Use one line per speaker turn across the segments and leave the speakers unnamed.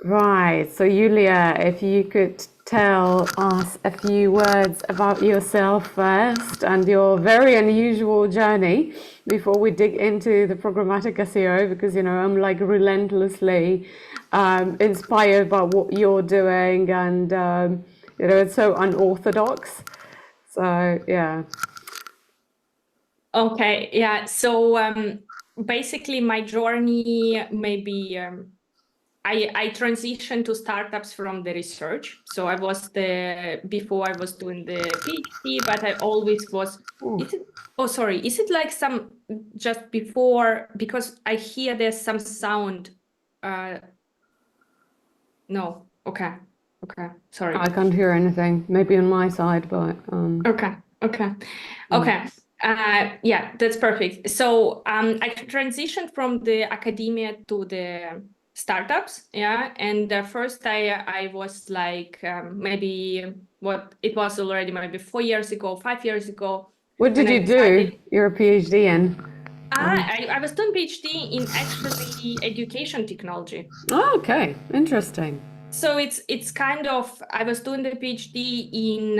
Right. So, Iuliia, if you could tell us a few words about yourself first and your very unusual journey before we dig into the programmatic SEO, because, I'm like relentlessly inspired by what you're doing and, it's so unorthodox. So, yeah.
Okay, yeah. So basically, my journey maybe I transitioned to startups from the research. So I was the before I was doing the PhD, but I always was.
Oh,
Is it? Oh, sorry. Is it like some just before? Because I hear there's some sound. Uh, no. Okay. Okay. Sorry.
I can't hear anything. Maybe on my side, but
Okay. Okay.
yeah.
Okay. Yeah, that's perfect. So I transitioned from the academia to the startups. Yeah, and first I was like maybe what it was already maybe 4 years ago, 5 years ago
What
when
did
I
you do
decided.
your PhD in?
I was doing PhD in actually education technology.
Oh, okay, interesting.
So it's kind of I was doing the PhD in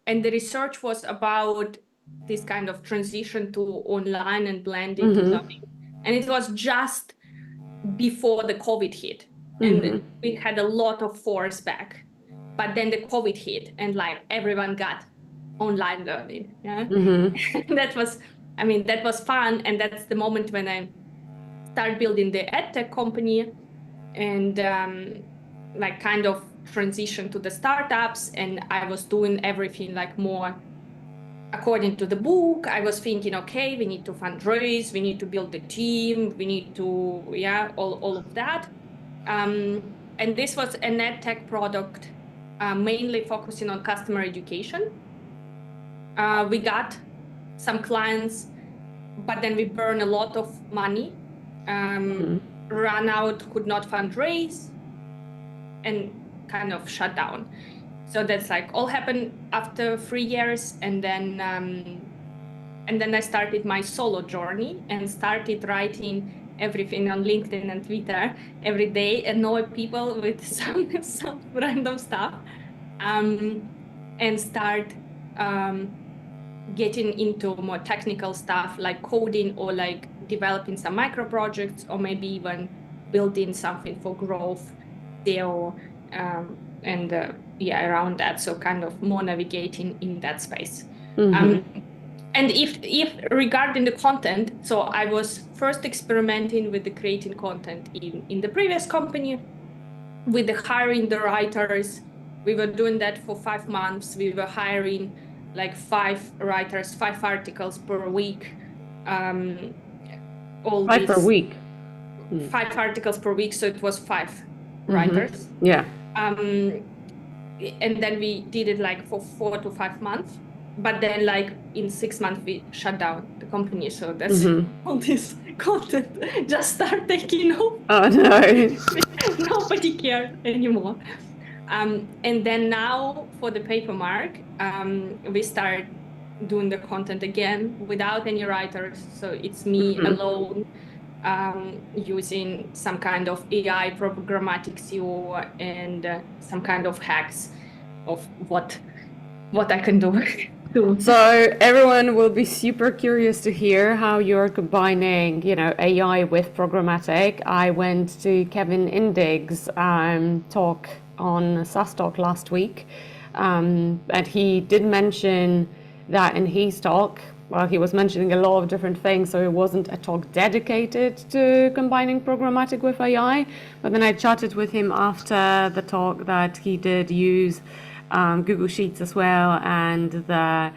and the research was about this kind of transition to online and blended learning. And it was just before the COVID hit. And we had a lot of force back. But then the COVID hit and like everyone got online learning. Yeah. And that was, I mean, that was fun. And that's the moment when I started building the edtech company and like kind of transition to the startups. And I was doing everything like more according to the book. I was thinking, okay, we need to fundraise, we need to build the team, we need to, yeah, all of that. And this was a net tech product, mainly focusing on customer education. We got some clients, but then we burned a lot of money, ran out, could not fundraise, and kind of shut down. So that's like all happened after 3 years, and then I started my solo journey and started writing everything on LinkedIn and Twitter every day, annoy people with some random stuff, and start getting into more technical stuff like coding or like developing some micro projects or maybe even building something for growth, SEO, and yeah, around that. So kind of more navigating in that space. And if regarding the content, so I was first experimenting with the creating content in the previous company with the hiring the writers. We were doing that for 5 months. We were hiring like 5 writers, 5 articles per week. All
Five per
these
week.
5 articles per week, so it was 5 writers.
Yeah.
And then we did it like for 4 to 5 months. But then like in 6 months we shut down the company. So that's all this content just start taking off.
Oh no.
Nobody cared anymore. And then now for the Papermark, we start doing the content again without any writers. So it's me alone, using some kind of AI programmatic SEO and some kind of hacks of what I can do.
So everyone will be super curious to hear how you're combining, AI with programmatic. I went to Kevin Indig's talk on SaaS Talk last week, and he did mention that in his talk. Well, he was mentioning a lot of different things, so it wasn't a talk dedicated to combining programmatic with AI. But then I chatted with him after the talk that he did use Google Sheets as well, and the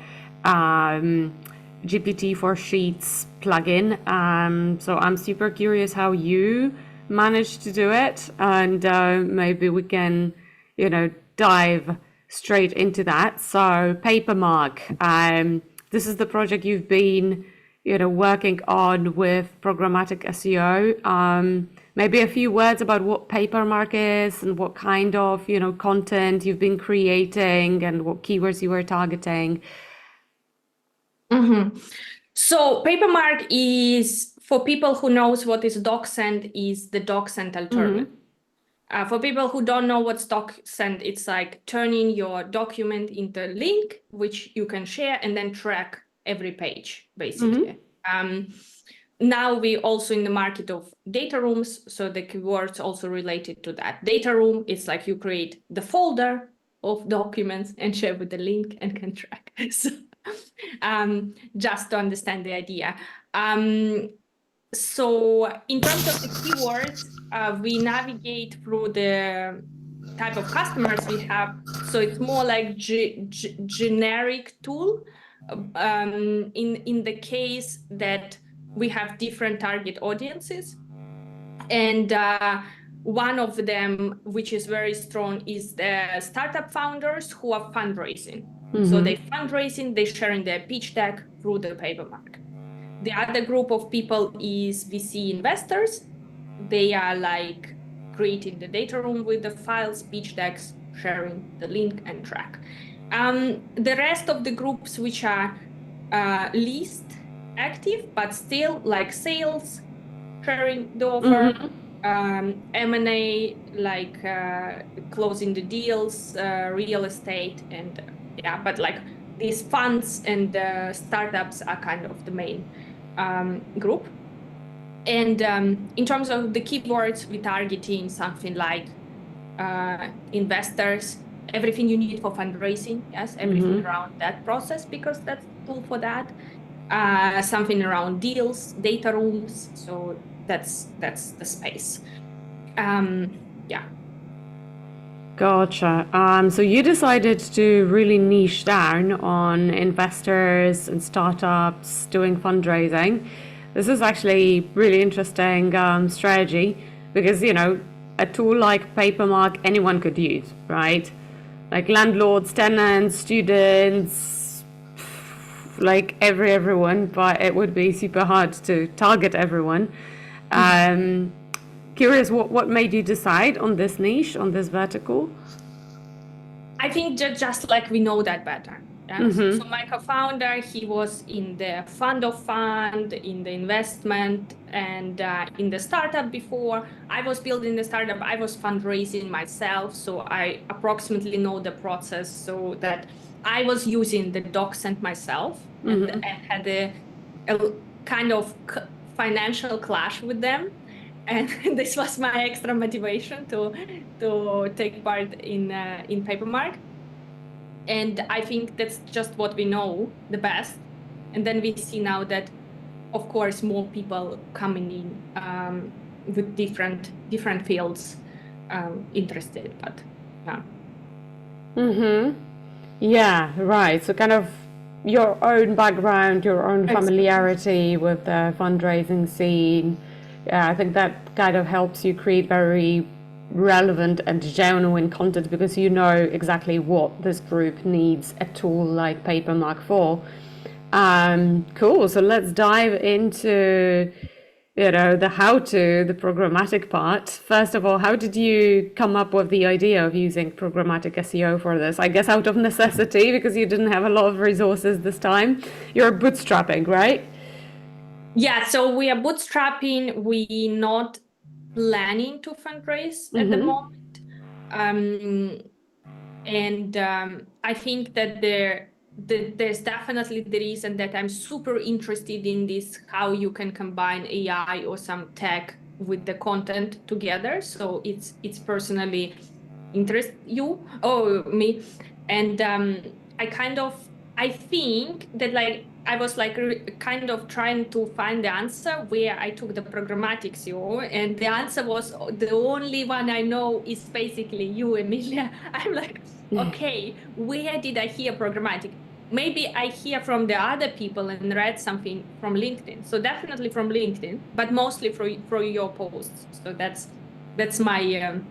GPT for Sheets plugin. So I'm super curious how you managed to do it, and maybe we can, dive straight into that. So Papermark, this is the project you've been, working on with programmatic SEO. Maybe a few words about what Papermark is and what kind of, content you've been creating and what keywords you were targeting.
So Papermark is, for people who knows what is DocSend, is the DocSend alternative. For people who don't know what DocSend, it's like turning your document into a link, which you can share and then track every page, basically. Now we also in the market of data rooms, so the keywords also related to that. Data room, it's like you create the folder of documents and share with the link and can track. So, just to understand the idea. So in terms of the keywords, we navigate through the type of customers we have. So it's more like generic tool in the case that we have different target audiences. And one of them, which is very strong, is the startup founders who are fundraising. So they're fundraising, they're sharing their pitch deck through the Papermark. The other group of people is VC investors. They are like creating the data room with the files, pitch decks, sharing the link and track. The rest of the groups which are least active, but still like sales, sharing the offer, M&A, like closing the deals, real estate, and but like these funds and startups are kind of the main group. And in terms of the keywords, we're targeting something like investors, everything you need for fundraising, yes, everything around that process, because that's the tool for that. Something around deals, data rooms, so that's the space. Yeah.
Gotcha. So you decided to really niche down on investors and startups doing fundraising. This is actually really interesting strategy because, you know, a tool like Papermark anyone could use, right? Like landlords, tenants, students, like everyone, but it would be super hard to target everyone. Curious, what made you decide on this niche, on this vertical?
I think just like we know that better. Yeah? So my co-founder, he was in the fund of fund, in the investment, and in the startup before. I was building the startup, I was fundraising myself, so I approximately know the process, so that I was using the DocSend myself and had a kind of financial clash with them. And this was my extra motivation to take part in Papermark. And I think that's just what we know the best. And then we see now that, of course, more people coming in with different fields interested. But yeah.
Yeah, right. So kind of your own background, your own familiarity with the fundraising scene. Yeah, I think that kind of helps you create very relevant and genuine content because you know exactly what this group needs a tool like Papermark for. Cool. So let's dive into, you know, the how-to, the programmatic part. First of all, how did you come up with the idea of using programmatic SEO for this? I guess out of necessity because you didn't have a lot of resources this time. You're bootstrapping, right?
Yeah, so we are bootstrapping. We not planning to fundraise at the moment. And I think that there's definitely the reason that I'm super interested in this, how you can combine AI or some tech with the content together. So it's personally interest you or me. And I think that like I was like kind of trying to find the answer where I took the programmatic SEO, and the answer was the only one I know is basically you, Emilia. I'm like, okay, where did I hear programmatic? Maybe I hear from the other people and read something from LinkedIn. So definitely from LinkedIn, but mostly for your posts. So that's my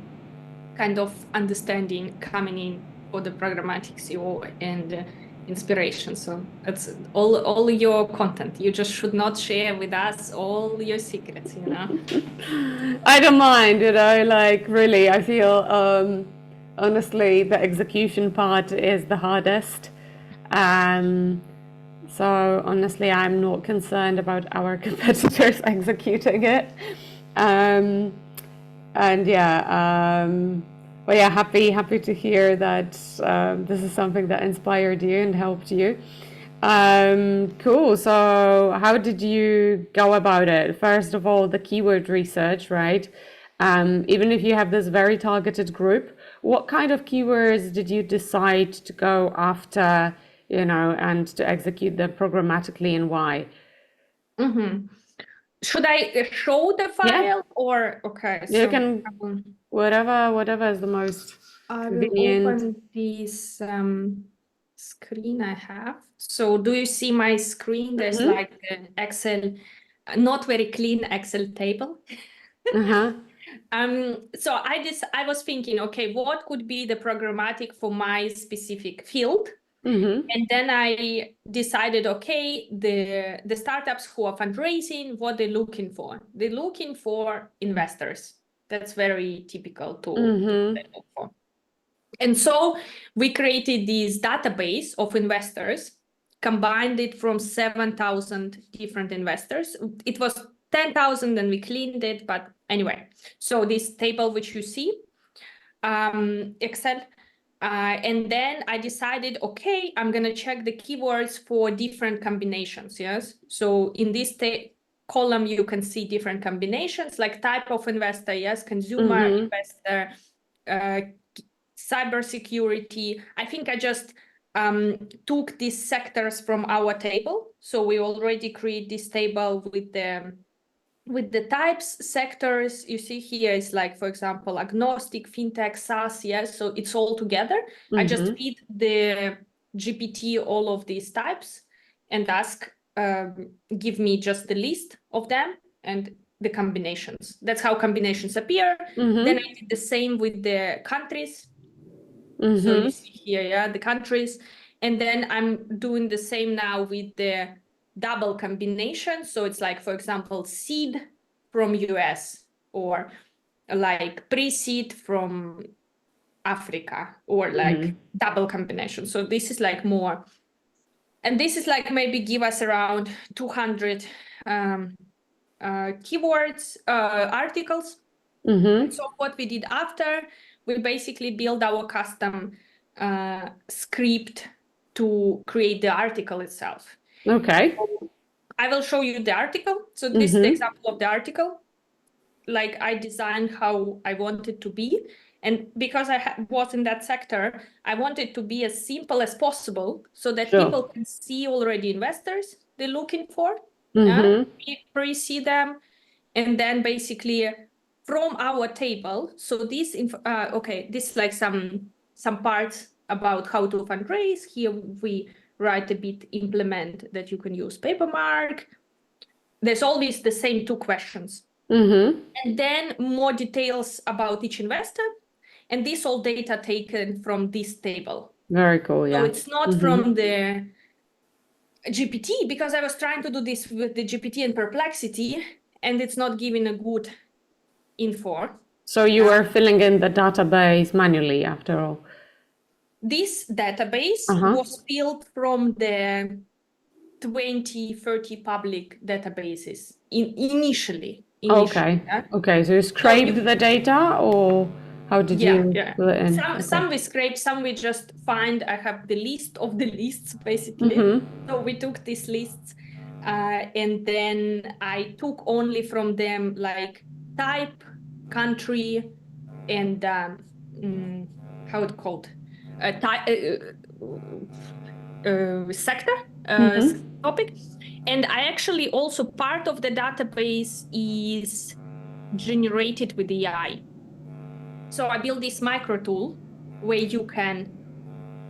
kind of understanding coming in for the programmatic SEO and inspiration. So that's all your content. You just should not share with us all your secrets, you know.
I don't mind, you know, like really, I feel honestly the execution part is the hardest. So honestly, I'm not concerned about our competitors executing it. And yeah, well, yeah, happy to hear that this is something that inspired you and helped you. Cool. So, how did you go about it? First of all, the keyword research, right? Even if you have this very targeted group, what kind of keywords did you decide to go after, and to execute them programmatically, and why?
Mhm. Should I show the
Yeah,
file or okay,
you
so
can, whatever is the most
I will
convenient.
open this screen I have. So do you see my screen? There's
Mm-hmm.
like an Excel, not very clean Excel table.
Uh-huh.
So I was thinking, okay, what could be the programmatic for my specific field?
Mm-hmm.
And then I decided, okay, the startups who are fundraising, what they're looking for. They're looking for investors. That's very typical to
Mm-hmm.
look for. And so we created this database of investors, combined it from 7,000 different investors. It was 10,000 and we cleaned it, but anyway. So this table which you see, Excel, and then I decided, okay, I'm gonna check the keywords for different combinations, yes? So in this column, you can see different combinations, like type of investor, yes, consumer
Mm-hmm.
investor, uh, cybersecurity. I think I just took these sectors from our table. So we already create this table with the types, sectors. You see here is like, for example, agnostic, fintech, SaaS, yes. So it's all together. I just
Mm-hmm.
feed the GPT all of these types and ask, give me just the list of them and the combinations. That's how combinations appear. Then
Mm-hmm.
I did the same with the countries. So you
Mm-hmm.
see here, yeah, the countries. And then I'm doing the same now with the double combination. So it's like, for example, seed from US or like pre-seed from Africa or like double combination. So this is like more. And this is like maybe give us around 200 keywords, articles.
Mm-hmm.
So what we did after, we basically build our custom script to create the article itself.
Okay.
I will show you the article. So this is the
Mm-hmm.
example of the article. Like I designed how I want it to be. And because I was in that sector, I want it to be as simple as possible so that
Sure.
people can see already investors they're looking for. Yeah,
Mm-hmm.
pre-see them, and then basically from our table. So this, okay, this is like some parts about how to fundraise. Here we write a bit, implement that you can use Papermark. There's always the same two questions.
Mm-hmm.
And then more details about each investor. And this all data taken from this table.
Very cool.
So
Yeah.
it's not
Mm-hmm.
from the GPT, because I was trying to do this with the GPT and Perplexity, and it's not giving a good info.
So you were filling in the database manually after all.
This database
Uh-huh.
was built from the 20, 30 public databases initially.
Okay.
Yeah?
Okay. So you
So
scraped the data, or how did you
yeah.
fill it in? Okay.
Some we scrape, some we just find. I have the list of the lists basically.
Mm-hmm.
So we took these lists, and then I took only from them like type, country, and how it called, sector,
Mm-hmm.
topic. And I actually also, part of the database is generated with AI. So I built this micro tool where you can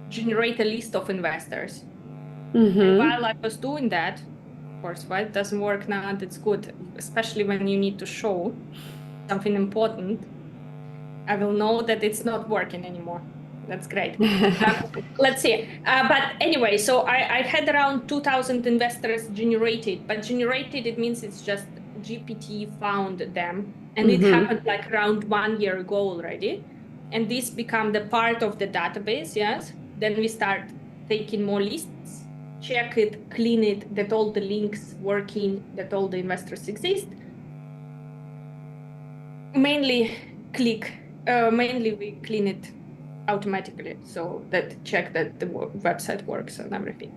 generate a list of investors. And
Mm-hmm.
while I was doing that, of course, why it doesn't work now, that's good, especially when you need to show something important. I will know that it's not working anymore. That's great. Let's see. But anyway, so I had around 2,000 investors generated, but generated, it means it's just GPT found them. And it
Mm-hmm.
happened like around 1 year ago already. And this become the part of the database, yes. Then we start taking more lists, check it, clean it, that all the links working, that all the investors exist. Mainly click. Mainly we clean it automatically, so that check that the website works and everything.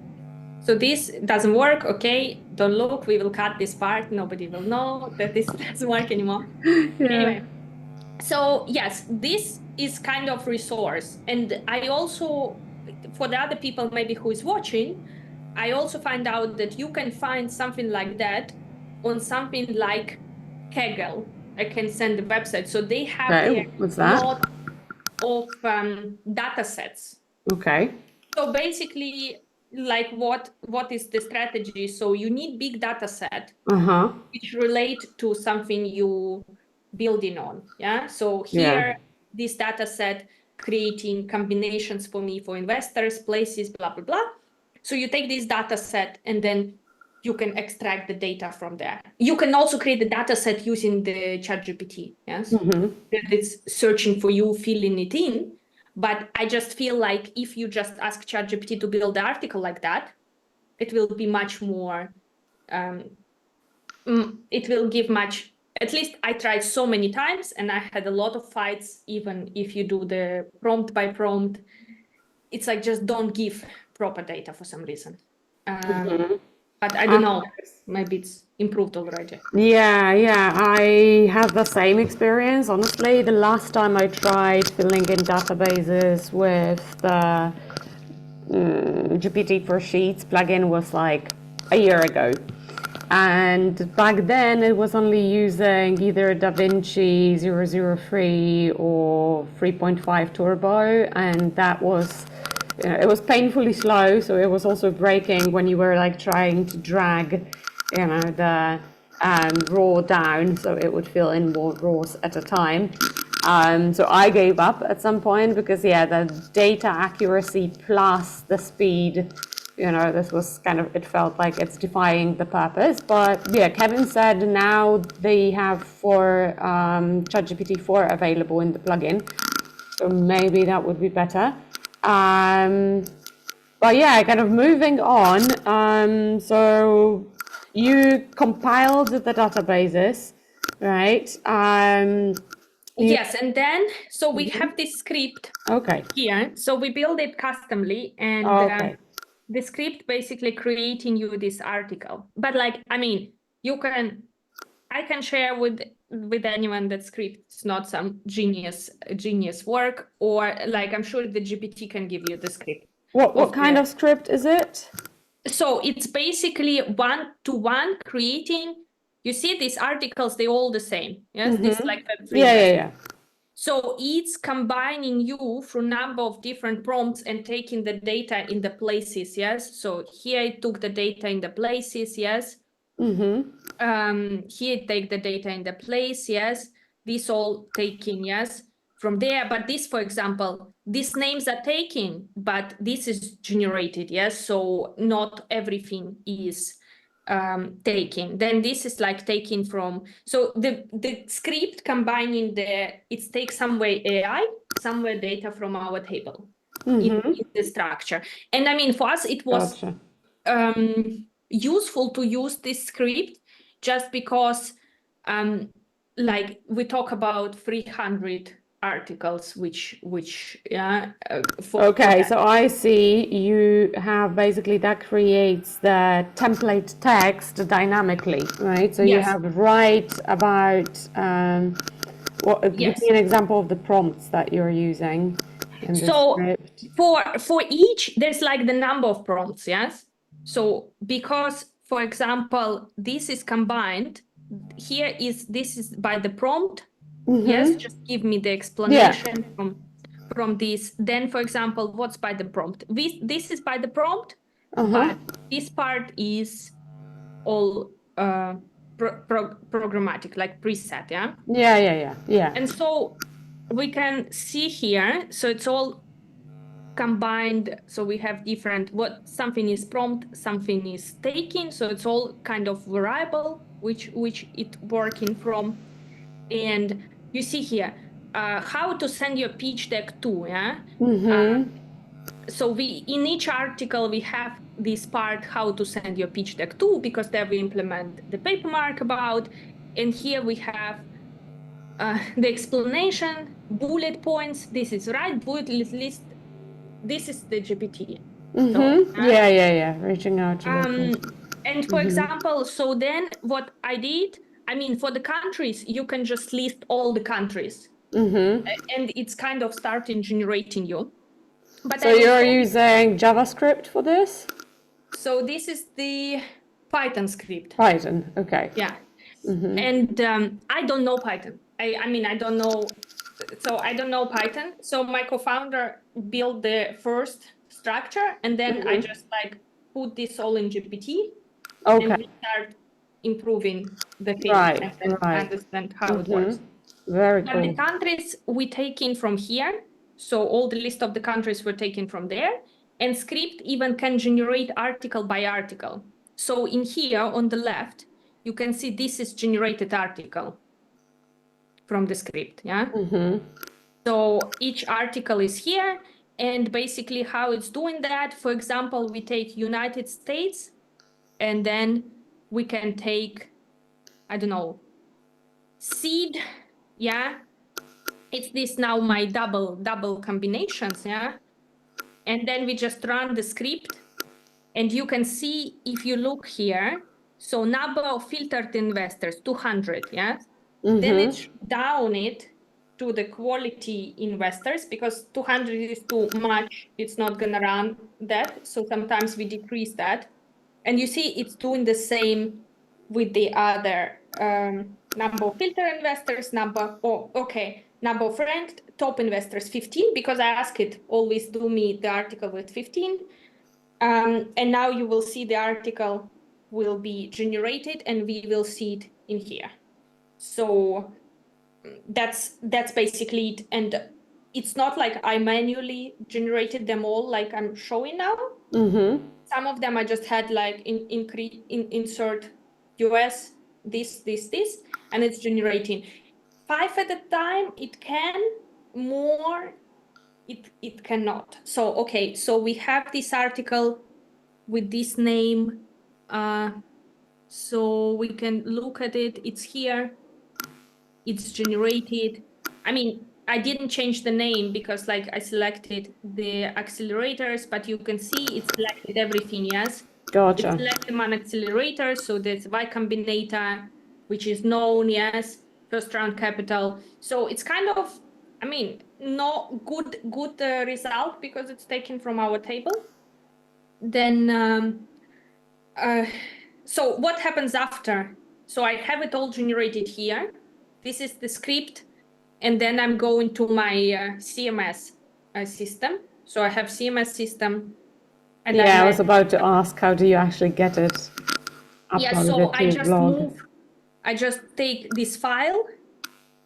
So this doesn't work. Okay, don't look. We will cut this part. Nobody will know that this doesn't work anymore.
Yeah.
Anyway, so yes, this is kind of resource. And I also, for the other people maybe who is watching, I also find out that you can find something like that on something like Kaggle. I can send the website. So they have
Okay,
there
what's
a
that?
lot of data sets.
Okay.
So basically, like what is the strategy? So you need big data set
Uh-huh.
which relate to something you building on. Yeah. So
Yeah.
here, this data set creating combinations for me for investors, places, blah, blah, blah. So you take this data set and then you can extract the data from there. You can also create the data set using the ChatGPT. Yes.
Mm-hmm.
That it's searching for you, filling it in. But I just feel like if you just ask ChatGPT to build the article like that, it will be much more, it will give much, at least I tried so many times and I had a lot of fights, even if you do the prompt by prompt. It's like, just don't give proper data for some reason. But I don't know, maybe it's improved already.
Yeah, I have the same experience. Honestly, the last time I tried filling in databases with the GPT for Sheets plugin was like a year ago. And back then it was only using either DaVinci 003 or 3.5 Turbo, and that was, it was painfully slow, so it was also breaking when you were like trying to drag, the raw down, so it would fill in more raws at a time. So I gave up at some point because, the data accuracy plus the speed, this was kind of, it felt like it's defying the purpose. But yeah, Kevin said now they have for ChatGPT 4 available in the plugin. So maybe that would be better. But yeah, kind of moving on. So you compiled the databases, right?
Yes, and then, so we have this script
Okay.
here. So we build it customly, and
Okay.
the script basically creating you this article. But like, I mean, I can share with anyone that script. It's not some genius work, or like, I'm sure the GPT can give you the script.
What kind of script is it?
So it's basically one-to-one creating. You see these articles, they're all the same. Yes, this like Web3
Yeah.
So it's combining you through number of different prompts and taking the data in the places. Yes. So here it took the data in the places. Yes. Here it take the data in the place. Yes. This all taking. Yes. From there. But this, for example, these names are taken, but this is generated. Yes. So not everything is taken. Then this is like taken from, so the script combining it takes somewhere AI, somewhere data from our table in the structure. And I mean, for us, it was useful to use this script just because like we talk about 300 articles, which
Okay, so I see you have basically that creates the template text dynamically, right? So you
Yes.
have write about, give me an example of the prompts that you're using in this script.
For each, there's like the number of prompts, yes? So because, for example, this is combined, this is by the prompt. Yes, just give me the explanation from this. Then, for example, what's by the prompt? This is by the prompt, but this part is all programmatic, like preset, yeah?
Yeah.
And so we can see here, so it's all combined. So we have different, something is prompt, something is taken. So it's all kind of variable, which it working from. And you see here, how to send your pitch deck to, yeah? So in each article, we have this part, how to send your pitch deck to, because there we implement the Papermark about. And here we have the explanation, bullet points. This is right. Bullet list. This is the GPT.
Yeah. Reaching out to locals.
And for example, so then what I did, I mean, for the countries, you can just list all the countries, and it's kind of starting generating you. But
So
I will
you're
show.
using JavaScript for this?
So this is the Python script.
Python, okay.
Yeah. And I don't know Python. I mean, I don't know. So I don't know Python. So my co-founder built the first structure, and then I just like put this all in GPT, and
Okay,
we start improving the thing
right,
and then
right.
understand how it works.
Very
But the
cool.
countries we taken from here, so all the list of the countries were taken from there, and script even can generate article by article. So in here on the left, you can see this is generated article from the script, yeah? So each article is here, and basically how it's doing that, for example, we take United States, and then we can take, I don't know, seed, yeah? It's this now my double combinations, yeah? And then we just run the script, and you can see if you look here, so number of filtered investors, 200, yeah? Then it's down it to the quality investors because 200 is too much. It's not gonna run that. So sometimes we decrease that. And you see it's doing the same with the other number of filter investors, number of ranked top investors, 15, because I ask it always do me the article with 15. And now you will see the article will be generated and we will see it in here. So that's basically it. And it's not like I manually generated them all like I'm showing now. Some of them I just had like insert US, this, and it's generating 5 at a time. It can more, it cannot. So, okay, so we have this article with this name. So we can look at it. It's here. It's generated. I mean, I didn't change the name because like I selected the accelerators, but you can see it selected everything, yes?
Gotcha.
It selected one accelerator, so there's Y Combinator, which is known, yes, first round capital. So it's kind of, I mean, no good result because it's taken from our table. Then, so what happens after? So I have it all generated here. This is the script. And then I'm going to my CMS system. So I have CMS system. And
Yeah, I was about to ask, how do you actually get it
yeah, so
uploaded to your blog?
I just take this file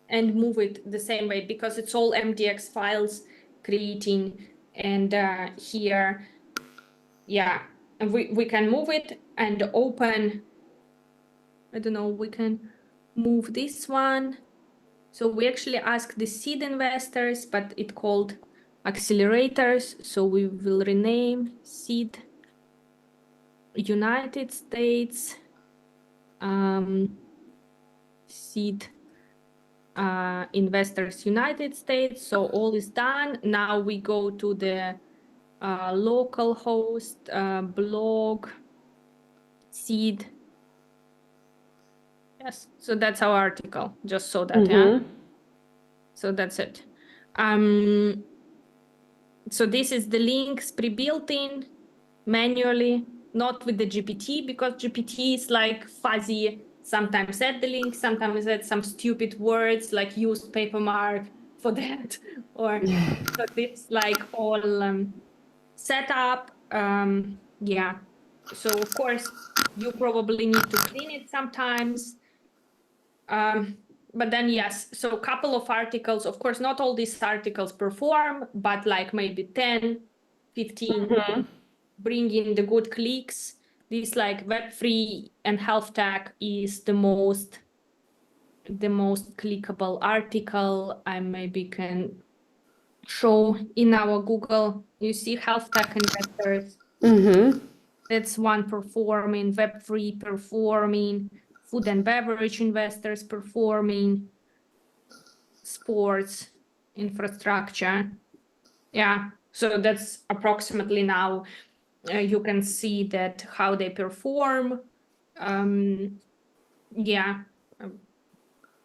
and move it the same way because it's all MDX files creating. And here, yeah, and we can move it and open. I don't know, we can move this one. So we actually ask the seed investors, but it called accelerators. So we will rename seed United States, seed investors United States. So all is done. Now we go to the local host blog seed. Yes, so that's our article, just so that, yeah. So that's it. So this is the links pre-built in manually, not with the GPT, because GPT is like fuzzy. Sometimes add the link, sometimes add some stupid words like use Papermark for that, or so this like all set up. Yeah. So of course you probably need to clean it sometimes. But then yes, so a couple of articles, of course, not all these articles perform, but like maybe 10, 15 bring in the good clicks. This like Web3 and health tech is the most clickable article. I maybe can show in our Google. You see health tech investors. That's one performing, Web3 performing, food and beverage investors performing. sports infrastructure. Yeah, so that's approximately now you can see that how they perform. Yeah,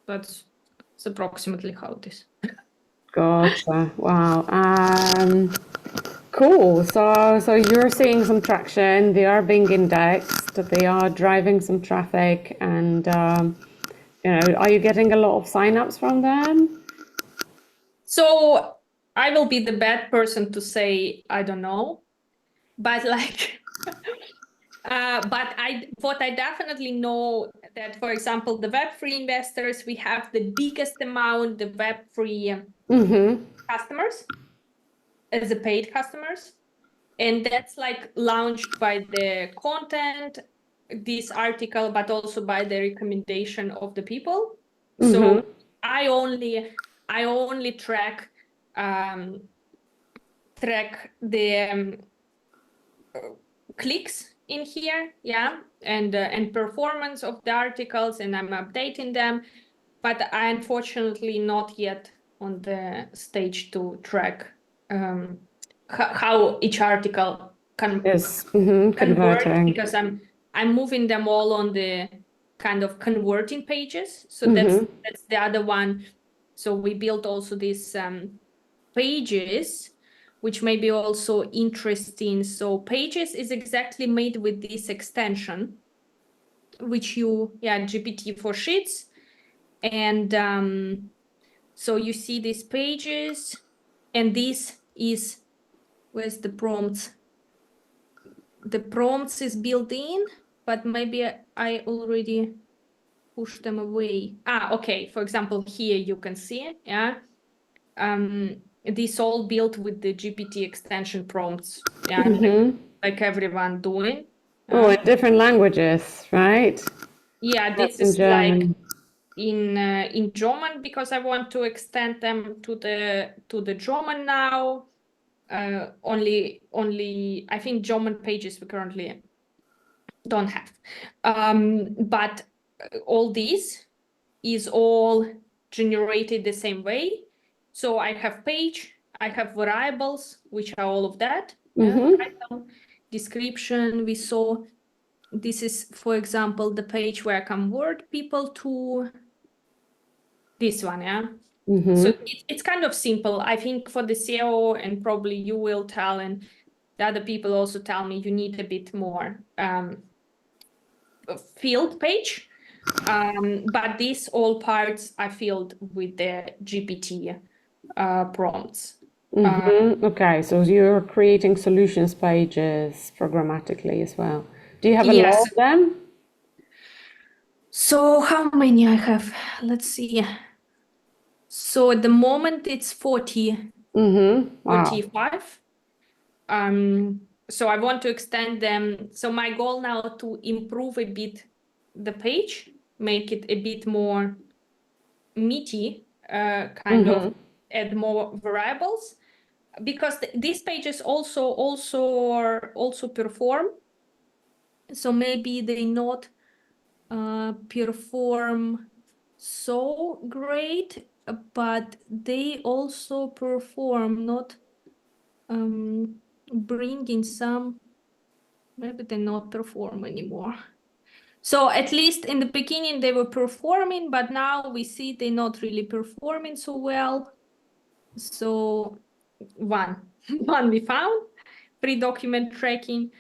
that's approximately how it is.
Gotcha. Wow. Cool. So you're seeing some traction. They are being indexed. They are driving some traffic, and are you getting a lot of signups from them?
So I will be the bad person to say I don't know, but like, what I definitely know that, for example, the Web3 investors, we have the biggest amount of Web3 customers as a paid customers. And that's like launched by the content, this article, but also by the recommendation of the people. So I only track the clicks in here, yeah, and performance of the articles, and I'm updating them, but I unfortunately not yet on the stage to track how each article can
Yes.
convert,
Converting.
because I'm moving them all on the kind of converting pages. So that's the other one. So we built also these pages, which may be also interesting. So pages is exactly made with this extension, which GPT for Sheets. And so you see these pages, and this is, where's the prompts? The prompts is built in, but maybe I already pushed them away. Okay. For example, here you can see, yeah. This all built with the GPT extension prompts, yeah, like everyone doing.
Oh, in different languages, right?
Yeah,
That's
this
in
is like
German.
in German, because I want to extend them to the German now. Only I think German pages we currently don't have. But all this is all generated the same way. So I have page, I have variables, which are all of that. Title, description. We saw this is, for example, the page where I convert people to this one, yeah. So it's kind of simple. I think for the SEO, and probably you will tell, and the other people also tell me, you need a bit more field page. But these all parts are filled with the GPT prompts.
Okay, so you're creating solutions pages programmatically as well. Do you have a lot
Yes.
of them?
So how many I have? Let's see. So at the moment it's 40,
Wow.
45. So I want to extend them. So my goal now to improve a bit the page, make it a bit more meaty, kind of add more variables, because these pages also perform. So maybe they not perform so great, but they also perform, not bringing some, maybe they not perform anymore. So at least in the beginning they were performing, but now we see they're not really performing so well. So one we found, pre-document tracking,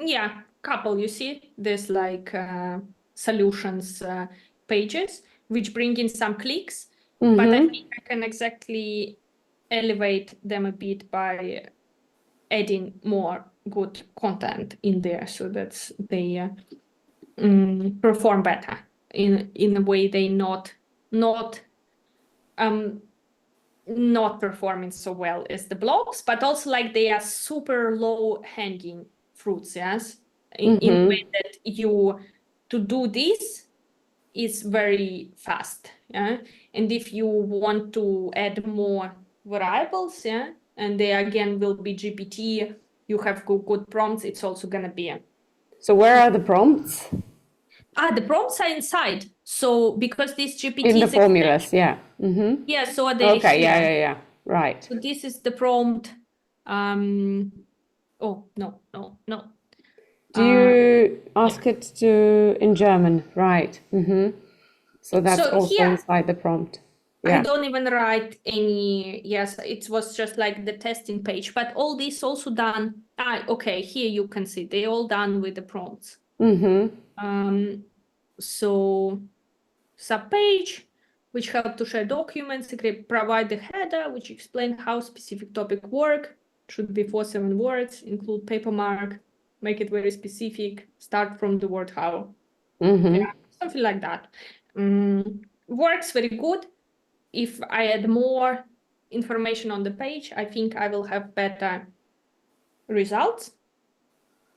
yeah, couple, you see there's like solutions pages which bring in some clicks, but I think I can exactly elevate them a bit by adding more good content in there, so that they perform better in a way they not performing so well as the blogs, but also like they are super low hanging fruits, yes, in a way that to do this is very fast, yeah. And if you want to add more variables, yeah, and they again will be GPT, you have good prompts, it's also gonna be
So where are the prompts?
the prompts are inside. So because these
In the
GPTs
formulas, yeah.
yeah, so they're
Okay,
here.
yeah. Right.
So this is the prompt. Oh, no.
Do you ask it to in German? Right. So that's
So
also
here,
inside the prompt.
I
Yeah.
don't even write any, yes, it was just like the testing page, but all this also done. Okay, here you can see they all done with the prompts. So subpage, which help to share documents, provide the header, which explain how specific topic work, should be 4-7 words, include papermark, make it very specific, start from the word how. Yeah, something like that. Works very good. If I add more information on the page, I think I will have better results.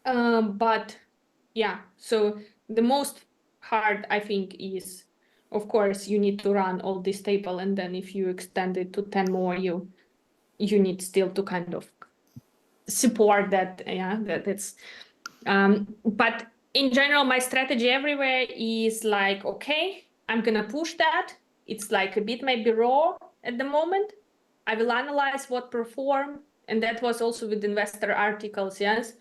But yeah, so the most hard, I think, is, of course, you need to run all this table, and then if you extend it to 10 more, you need still to kind of support that. Yeah, that's but in general, my strategy everywhere is like, okay, I'm gonna push that. It's like a bit maybe raw at the moment. I will analyze what perform, and that was also with investor articles, yes.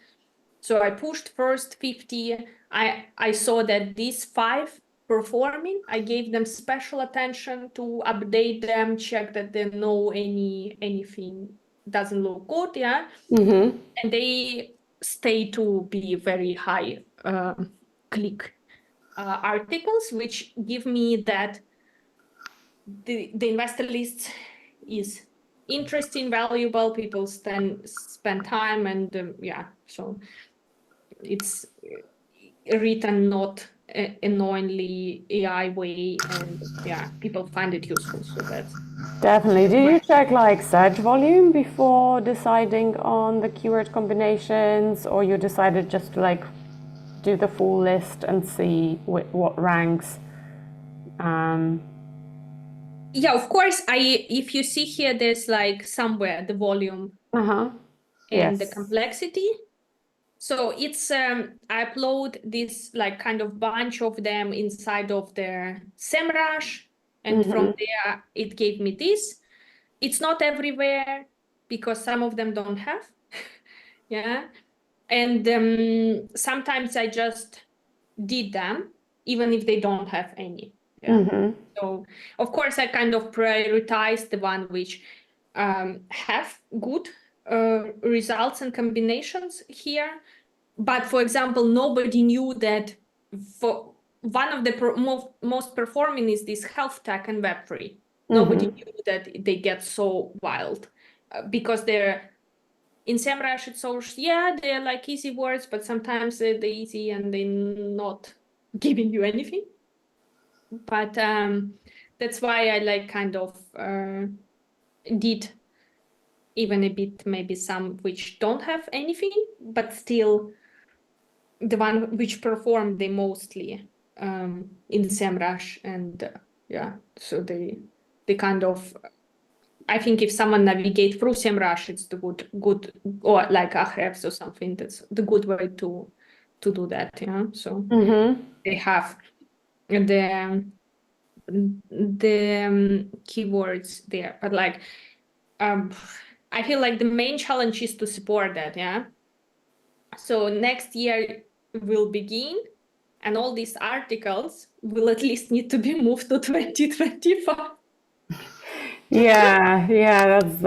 So I pushed first 50. I saw that these 5 performing. I gave them special attention to update them, check that they know anything doesn't look good, yeah. And they stay to be very high click articles, which give me that the investor list is interesting, valuable, people spend time, and yeah, so it's written not annoyingly AI way, and yeah, people find it useful. So that's
Definitely. Do you check like search volume before deciding on the keyword combinations, or you decided just to like do the full list and see what ranks?
yeah, of course. If you see here, there's like somewhere the volume and the
Yes.
complexity. So it's I upload this like kind of bunch of them inside of the SEMrush, and from there it gave me this. It's not everywhere because some of them don't have. Yeah. And sometimes I just did them even if they don't have any. Yeah. So of course I kind of prioritize the one which have good results and combinations here. But for example, nobody knew that for one of the most performing is this health tech and Web3. Nobody knew that they get so wild because they're in SEMrush. It's so, yeah, they're like easy words, but sometimes they're easy and they're not giving you anything. But that's why I like kind of did even a bit, maybe some which don't have anything, but still the one which perform the mostly in SEMrush, and yeah, so they kind of, I think if someone navigate through SEMrush, it's the good or like Ahrefs or something, that's the good way to do that. Yeah, so they have the keywords there, but like I feel like the main challenge is to support that. Yeah, so next year will begin, and all these articles will at least need to be moved to 2025.
Yeah, that's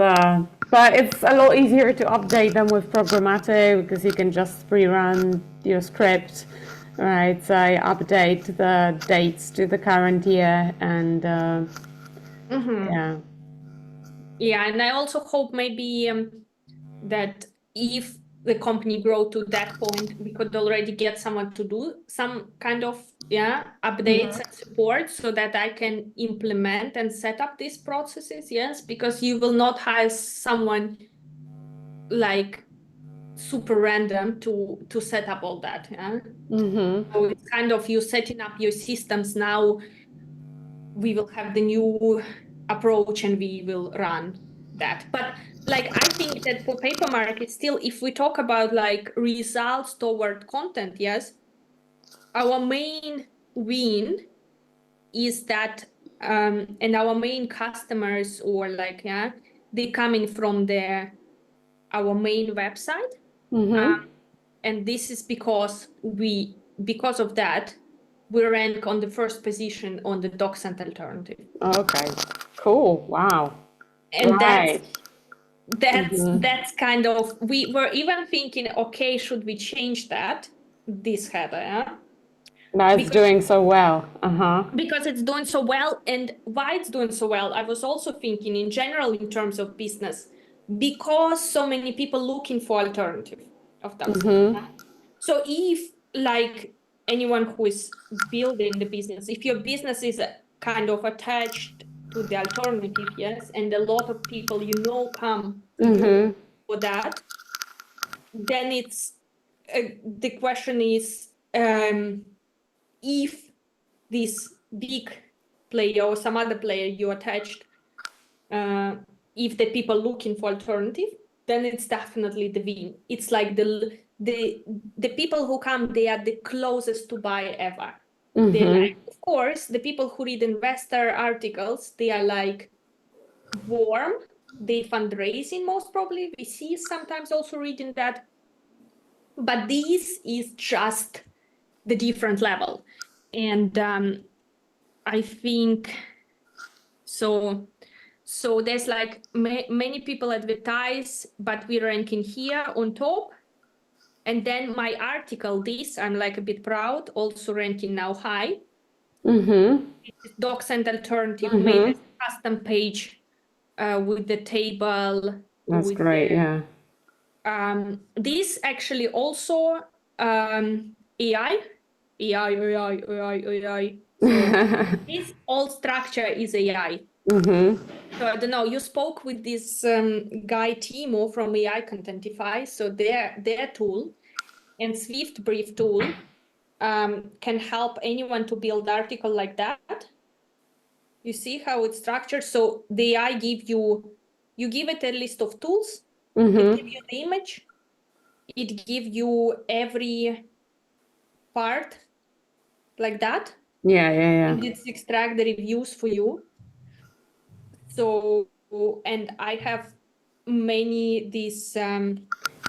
but it's a lot easier to update them with programmatic because you can just pre-run your script, right? So I update the dates to the current year and yeah.
Yeah, and I also hope maybe that if the company grow to that point, we could already get someone to do some kind of updates and support so that I can implement and set up these processes. Yes, because you will not hire someone like super random to set up all that. Yeah. So it's kind of you setting up your systems now. We will have the new approach and we will run that. But like I think that for Papermark, it's still, if we talk about like results toward content, yes, our main win is that and our main customers or like they coming from our main website. And this is because of that we rank on the first position on the DocSend alternative.
Okay, cool. Wow.
And
Right.
that's kind of, we were even thinking, okay, should we change this header?
Now it's doing so well.
Because it's doing so well. And why it's doing so well, I was also thinking in general in terms of business, because so many people looking for alternative of DocSend. So if like anyone who is building the business, if your business is kind of attached to the alternative, yes, and a lot of people come to you for that, then it's the question is if this big player or some other player you attached, if the people looking for alternative, then it's definitely the win. It's like the people who come, they are the closest to buy ever. They're like, of course, the people who read investor articles, they are like warm. They fundraising most probably. We see sometimes also reading that. But this is just the different level. And I think so. So there's like many people advertise, but we're ranking here on top. And then my article, I'm like a bit proud, also ranking now high. DocSend alternative made a custom page with the table.
That's great, yeah.
This actually also AI. So this whole structure is AI. So I don't know, you spoke with this guy Timo from AI Contentify, so their tool and Swift Brief tool can help anyone to build article like that. You see how it's structured? So the AI you give it a list of tools, it gives you the image, it gives you every part like that.
Yeah.
And it's extract the reviews for you. So, and I have many these.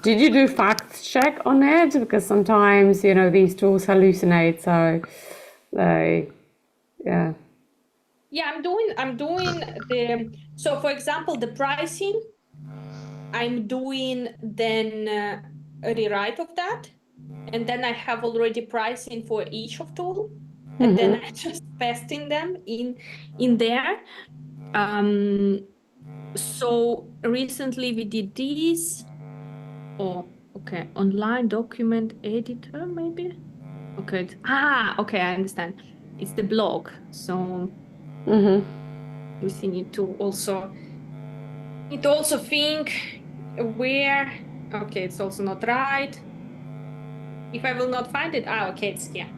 Did you do fact check on it? Because sometimes, these tools hallucinate, so yeah.
Yeah, I'm doing so for example, the pricing, I'm doing then a rewrite of that. And then I have already pricing for each of tool. And then I just pasting them in there. So recently we did this. Oh, okay. Online document editor, maybe? Okay. Okay, I understand. It's the blog. So we need to also think where. Okay, it's also not right. If I will not find it, okay, it's here.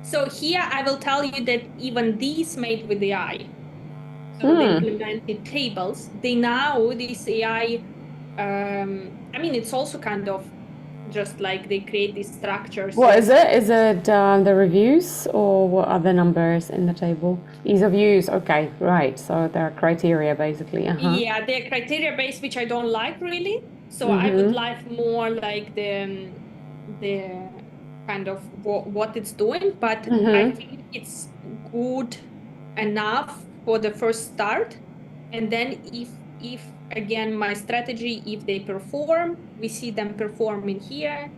So here I will tell you that even these made with AI. So they implemented tables. This AI, I mean, it's also kind of just like they create these structures.
What is it? Is it the reviews or what are the numbers in the table? Ease of use. Okay, right. So there are criteria basically.
Yeah, they're criteria based, which I don't like really. So I would like more like the kind of what it's doing, but I think it's good enough for the first start. And then if again my strategy, if they perform, we see them performing here,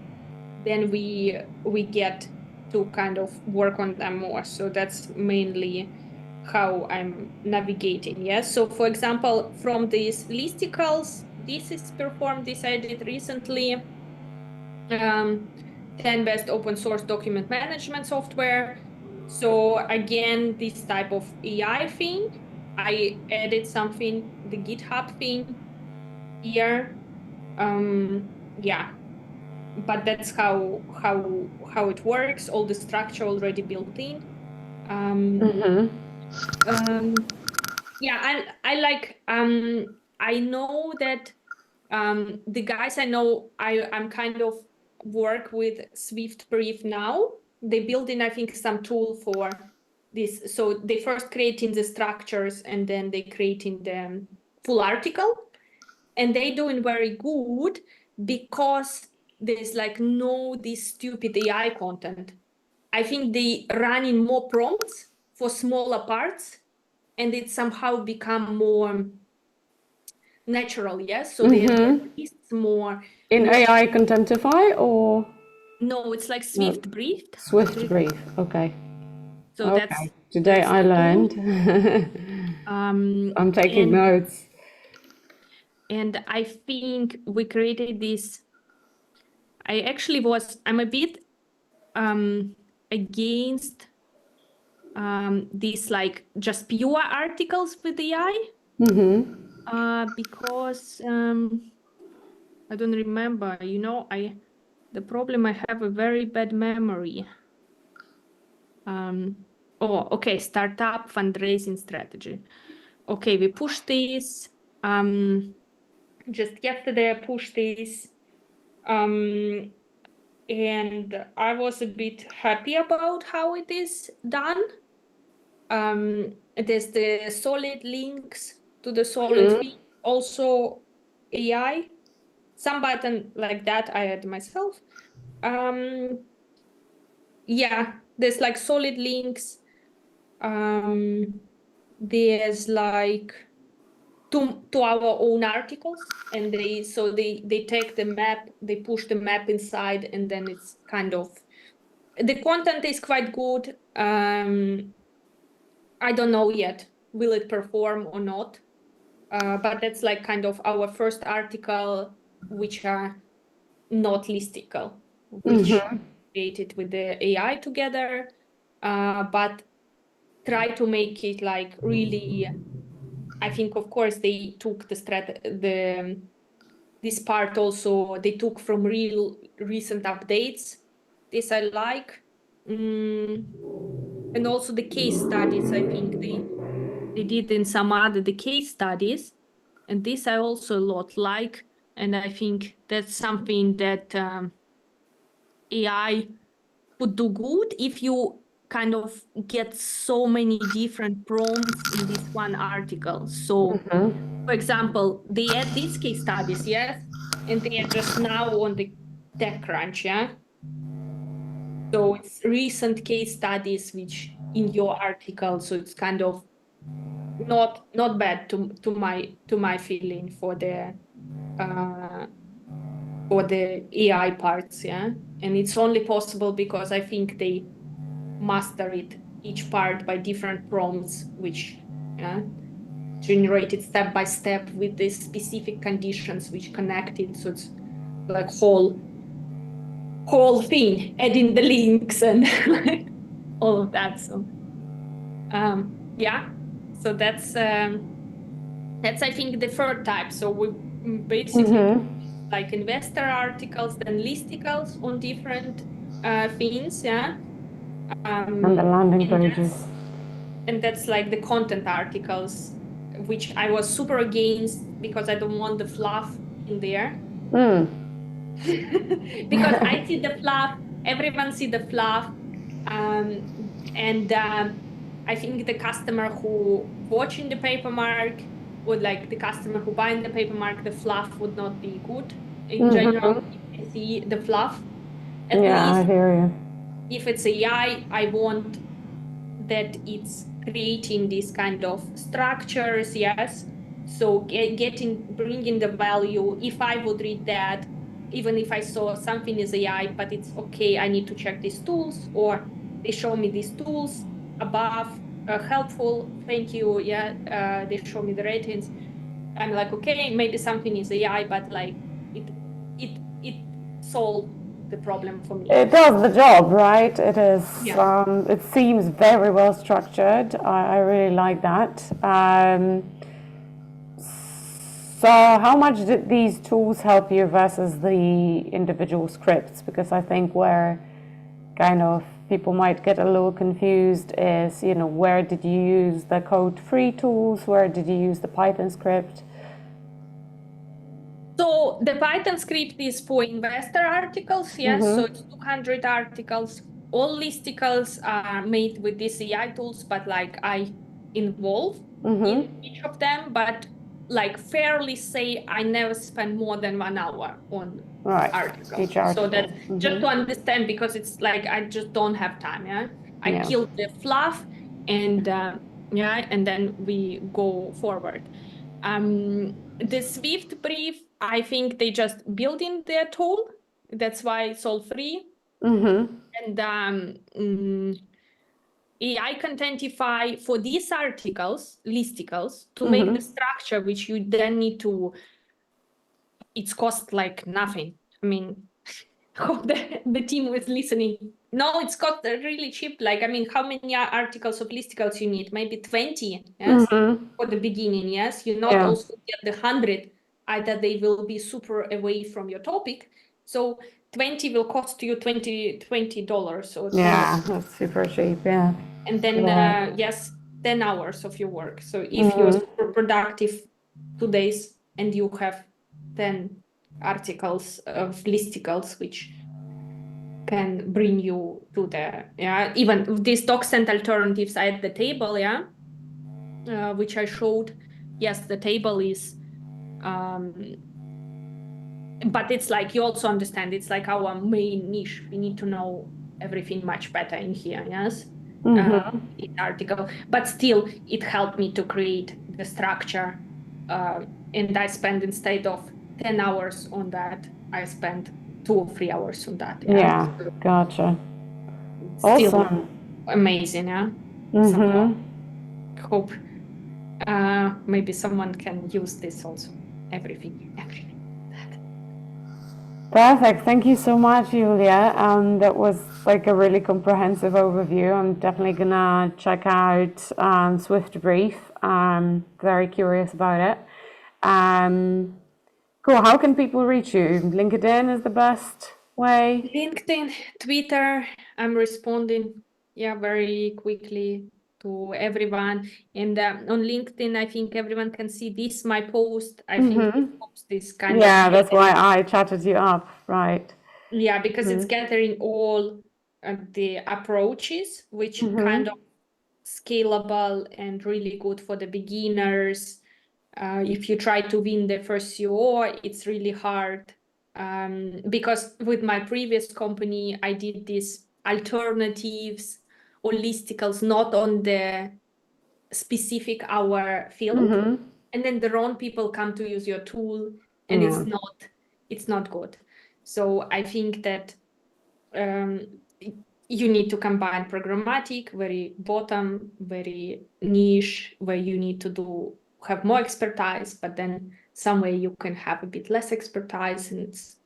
then we get to kind of work on them more. So that's mainly how I'm navigating. Yes. So for example, from these listicles, this is performed, this I did recently. 10 best open source document management software. So again, this type of AI thing, I added something, the GitHub thing here. Yeah, but that's how it works. All the structure already built in. Yeah, I like I know that the guys I know, I'm kind of work with Swift Brief now. They build in, I think, some tool for this. So they first creating the structures and then they creating the full article, and they doing very good because there's like no this stupid AI content. I think they running more prompts for smaller parts, and it somehow become more natural, yes? So they lists more.
In AI Contentify or?
No, it's like
No,
Swift Briefed.
Swift Brief. Okay.
So
Okay. Today I learned. I'm taking notes.
And I think we created this. I'm a bit against these like just pure articles with AI. Because I don't remember, the problem, I have a very bad memory. Okay, startup fundraising strategy. Okay, we pushed this. Just yesterday I pushed this. And I was a bit happy about how it is done. There's the solid links to the solid feed, also AI. Some button like that I had myself. Yeah, there's like solid links. There's like to our own articles, and they take the map, they push the map inside, and then it's kind of the content is quite good. I don't know yet, will it perform or not? But that's like kind of our first article, which are not listicle, which created with the AI together, but try to make it like really. I think, of course, they took this part also. They took from real recent updates. This I like, and also the case studies. I think they did in some other the case studies, and this I also a lot like. And I think that's something that AI would do good if you kind of get so many different prompts in this one article. So, for example, they had these case studies, yes, and they are just now on the TechCrunch, yeah. So it's recent case studies which in your article, so it's kind of not bad to my feeling for the AI parts, yeah. And it's only possible because I think they master it each part by different prompts, which generated step by step with the specific conditions which connected. So it's like whole thing, adding the links and all of that. So yeah, so that's I think the third type. So we basically like investor articles, then listicles on different things, yeah.
And the landing pages.
And that's like the content articles, which I was super against because I don't want the fluff in there. Because I see the fluff, everyone see the fluff. I think the customer who watching the Papermark would like the customer who buying the Papermark, the fluff would not be good. In general, if I see the fluff, at least
I hear you.
if it's AI, I want that it's creating these kind of structures, yes. So bringing the value. If I would read that, even if I saw something is AI, but it's okay, I need to check these tools, or they show me these tools above, helpful, thank you, yeah. They show me the ratings. I'm like, okay, maybe something is AI, but like it solved the problem for me.
It does the job, right? It is.
Yeah.
It seems very well structured. I really like that. So, how much did these tools help you versus the individual scripts? Because I think where kind of people might get a little confused is, where did you use the code-free tools? Where did you use the Python script?
So the Python script is for investor articles, yes. So it's 200 articles. all listicles are made with these AI tools, but like I involve in each of them, but like fairly say I never spend more than 1 hour on
Right.
article.
Each
So
article.
that's just to understand, because it's like I just don't have time. Yeah, I
Yeah.
kill the fluff, and yeah, and then we go forward. The Swift brief, I think they just built in their tool. That's why it's all free. And AI Contentify for these articles, listicles, to make the structure, which you then need to, it's cost like nothing. I mean, hope the team was listening. No, it's cost really cheap. Like, I mean, how many articles of listicles you need? Maybe 20, yes, for the beginning, yes. You not also get the 100, either they will be super away from your topic. So 20 will cost you $20 or
Yeah, that's super cheap. Yeah.
and then yes, 10 hours of your work. So if you're super productive 2 days and you have 10 articles of listicles, which can bring you to the, yeah, even these docs and alternatives at the table, yeah, which I showed. Yes, the table is, but it's like, you also understand, it's like our main niche. We need to know everything much better in here, yes? In article, but still it helped me to create the structure, and I spent, instead of 10 hours on that, I spent 2 or 3 hours on that.
Yeah. Gotcha.
Still
Awesome.
amazing, yeah. So hope maybe someone can use this also. Everything.
Perfect. Thank you so much, Julia. That was like a really comprehensive overview. I'm definitely gonna check out Swift Brief. Very curious about it. Cool. How can people reach you? LinkedIn is the best way.
LinkedIn, Twitter, I'm responding, yeah, very quickly to everyone. And on LinkedIn, I think everyone can see this, my post. I think this post is kind
Yeah,
of,
that's why I chatted you up, right?
yeah, because it's gathering all the approaches, which kind of scalable and really good for the beginners. If you try to win the first SEO, it's really hard. Because with my previous company, I did these alternatives or listicles, not on the specific our field. And then the wrong people come to use your tool, and it's not good. So I think that you need to combine programmatic, very bottom, very niche, where you need to have more expertise, but then somewhere you can have a bit less expertise, and it's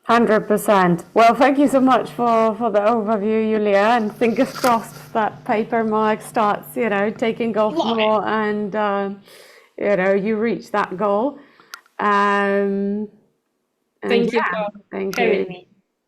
100%. Well, thank you so much for the overview, Julia, and fingers crossed that Papermark starts, taking off more and, you reach that goal.
thank you
Yeah,
for
thank
having
you.
me.